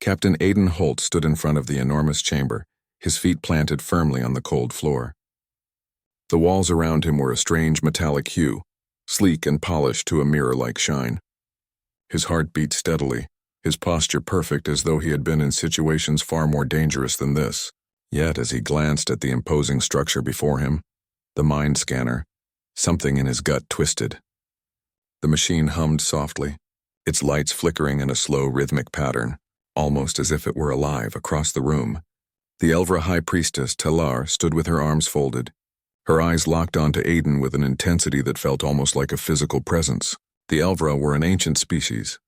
Captain Aidan Holt stood in front of the enormous chamber, his feet planted firmly on the cold floor. The walls around him were a strange metallic hue, sleek and polished to a mirror-like shine. His heart beat steadily, his posture perfect as though he had been in situations far more dangerous than this. Yet as he glanced at the imposing structure before him, the mind scanner, something in his gut twisted. The machine hummed softly, its lights flickering in a slow rhythmic pattern, almost as if it were alive across the room. The Elvra High Priestess, Talar, stood with her arms folded, her eyes locked onto Aidan with an intensity that felt almost like a physical presence. The Elvra were an ancient species,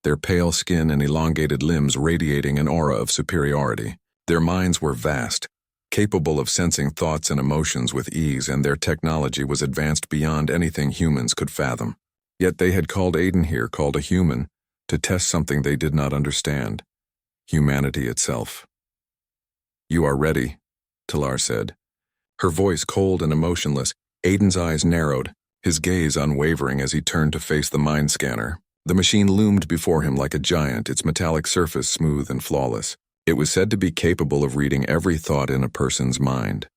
their pale skin and elongated limbs radiating an aura of superiority. Their minds were vast, capable of sensing thoughts and emotions with ease, and their technology was advanced beyond anything humans could fathom. Yet they had called Aidan here, called a human, to test something they did not understand: humanity itself. "You are ready," Talar said. Her voice cold and emotionless. Aidan's eyes narrowed, his gaze unwavering as he turned to face the mind scanner. The machine loomed before him like a giant, its metallic surface smooth and flawless. It was said to be capable of reading every thought in a person's mind,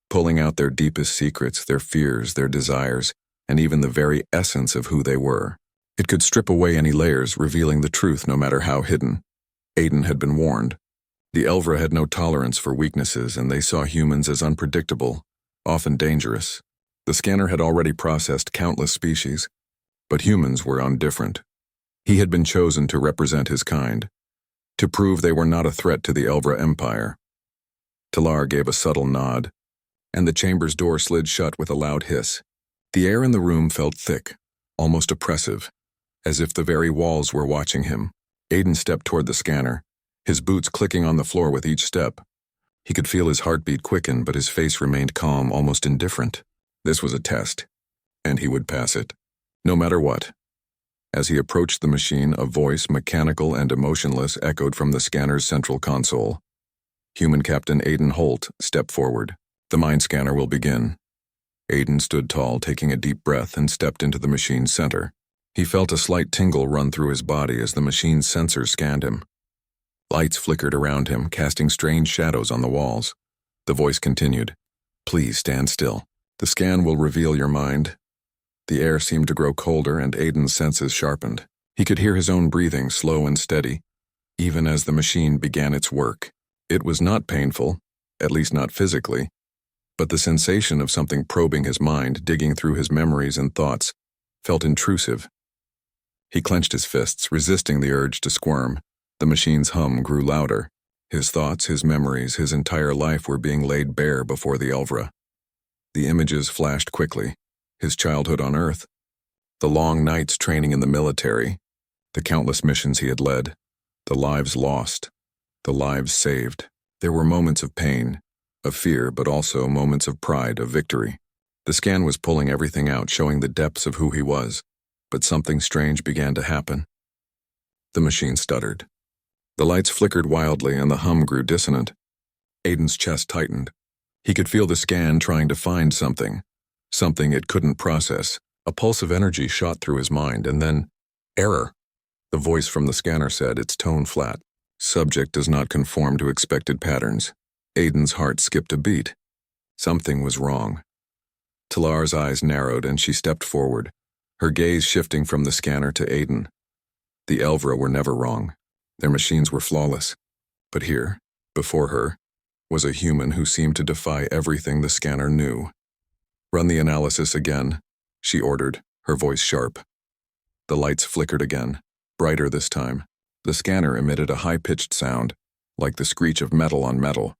pulling out their deepest secrets, their fears, their desires, and even the very essence of who they were. It could strip away any layers, revealing the truth no matter how hidden. Aidan had been warned. The Elvra had no tolerance for weaknesses, and they saw humans as unpredictable, often dangerous. The scanner had already processed countless species, but humans were indifferent. He had been chosen to represent his kind, to prove they were not a threat to the Elvra Empire. Talar gave a subtle nod, and the chamber's door slid shut with a loud hiss. The air in the room felt thick, almost oppressive, as if the very walls were watching him. Aidan stepped toward the scanner, his boots clicking on the floor with each step. He could feel his heartbeat quicken, but his face remained calm, almost indifferent. This was a test, and he would pass it, no matter what. As he approached the machine, a voice, mechanical and emotionless, echoed from the scanner's central console. "Human Captain Aidan Holt, step forward. The mind scanner will begin." Aidan stood tall, taking a deep breath, and stepped into the machine's center. He felt a slight tingle run through his body as the machine's sensors scanned him. Lights flickered around him, casting strange shadows on the walls. The voice continued, "Please stand still. The scan will reveal your mind." The air seemed to grow colder, and Aidan's senses sharpened. He could hear his own breathing, slow and steady, even as the machine began its work. It was not painful, at least not physically, but the sensation of something probing his mind, digging through his memories and thoughts, felt intrusive. He clenched his fists, resisting the urge to squirm. The machine's hum grew louder. His thoughts, his memories, his entire life were being laid bare before the Elvra. The images flashed quickly. His childhood on Earth, the long nights training in the military, the countless missions he had led, the lives lost, the lives saved. There were moments of pain, of fear, but also moments of pride, of victory. The scan was pulling everything out, showing the depths of who he was, but something strange began to happen. The machine stuttered. The lights flickered wildly, and the hum grew dissonant. Aidan's chest tightened. He could feel the scan trying to find something it couldn't process. A pulse of energy shot through his mind, and then, "Error," the voice from the scanner said, its tone flat. "Subject does not conform to expected patterns." Aidan's heart skipped a beat. Something was wrong. Talar's eyes narrowed, and she stepped forward, her gaze shifting from the scanner to Aidan. The Elvra were never wrong. Their machines were flawless. But here, before her, was a human who seemed to defy everything the scanner knew. "Run the analysis again," she ordered, her voice sharp. The lights flickered again, brighter this time. The scanner emitted a high-pitched sound, like the screech of metal on metal.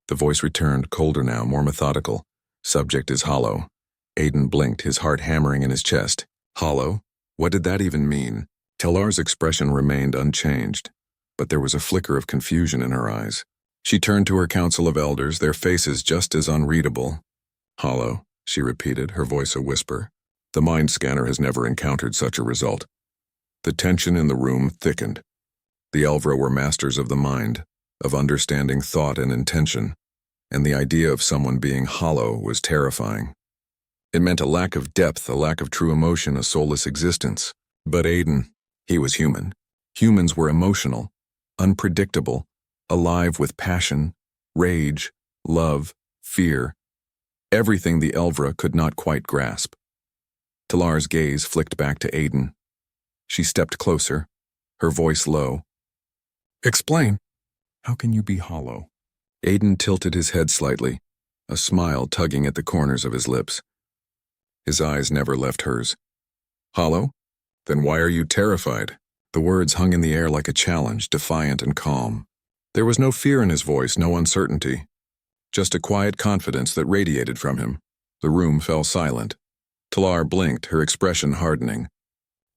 The voice returned, colder now, more methodical. "Subject is hollow." Aidan blinked, his heart hammering in his chest. Hollow? What did that even mean? Talar's expression remained unchanged, but there was a flicker of confusion in her eyes. She turned to her council of elders, their faces just as unreadable. "Hollow," she repeated, her voice a whisper. "The mind scanner has never encountered such a result." The tension in the room thickened. The Elvra were masters of the mind, of understanding thought and intention, and the idea of someone being hollow was terrifying. It meant a lack of depth, a lack of true emotion, a soulless existence. But Aidan, he was human. Humans were emotional. unpredictable, alive with passion, rage, love, fear, everything the Elvra could not quite grasp. Talar's gaze flicked back to Aiden. She stepped closer, her voice low. "Explain. How can you be hollow?" Aiden tilted his head slightly, a smile tugging at the corners of his lips. His eyes never left hers. "Hollow? Then why are you terrified?" The words hung in the air like a challenge, defiant and calm. There was no fear in his voice, no uncertainty. Just a quiet confidence that radiated from him. The room fell silent. Talar blinked, her expression hardening.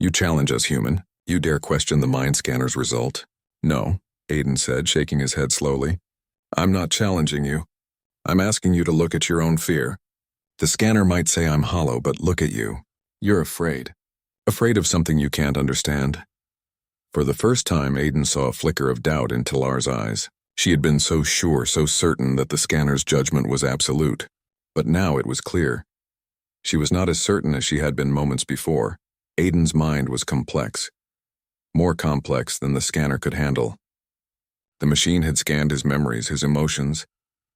"You challenge us, human. You dare question the mind scanner's result?" "No," Aiden said, shaking his head slowly. "I'm not challenging you. I'm asking you to look at your own fear. The scanner might say I'm hollow, but look at you. You're afraid. Afraid of something you can't understand." For the first time, Aiden saw a flicker of doubt in Talar's eyes. She had been so sure, so certain that the scanner's judgment was absolute. But now it was clear. She was not as certain as she had been moments before. Aiden's mind was complex. More complex than the scanner could handle. The machine had scanned his memories, his emotions,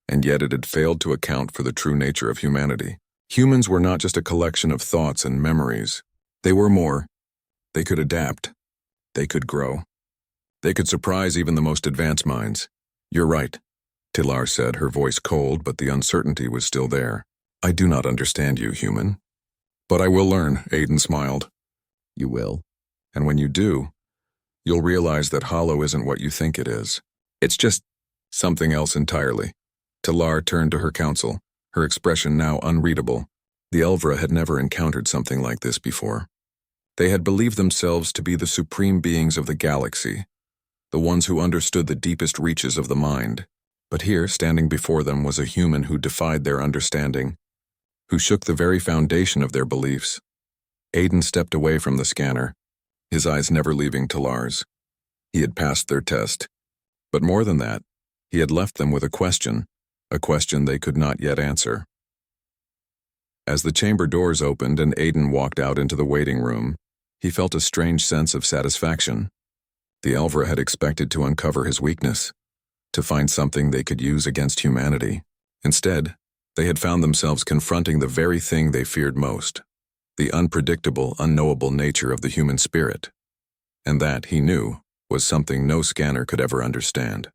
and yet it had failed to account for the true nature of humanity. Humans were not just a collection of thoughts and memories. They were more. They could adapt. They could grow. They could surprise even the most advanced minds. "You're right," Talar said, her voice cold, but the uncertainty was still there. "I do not understand you, human. But I will learn," Aiden smiled. "You will. And when you do, you'll realize that hollow isn't what you think it is. It's just something else entirely." Talar turned to her council, her expression now unreadable. The Elvra had never encountered something like this before. They had believed themselves to be the supreme beings of the galaxy, the ones who understood the deepest reaches of the mind. But here, standing before them, was a human who defied their understanding, who shook the very foundation of their beliefs. Aiden stepped away from the scanner, his eyes never leaving Talar's. He had passed their test. But more than that, he had left them with a question they could not yet answer. As the chamber doors opened and Aiden walked out into the waiting room, he felt a strange sense of satisfaction. The Elvra had expected to uncover his weakness, to find something they could use against humanity. Instead, they had found themselves confronting the very thing they feared most, the unpredictable, unknowable nature of the human spirit. And that, he knew, was something no scanner could ever understand.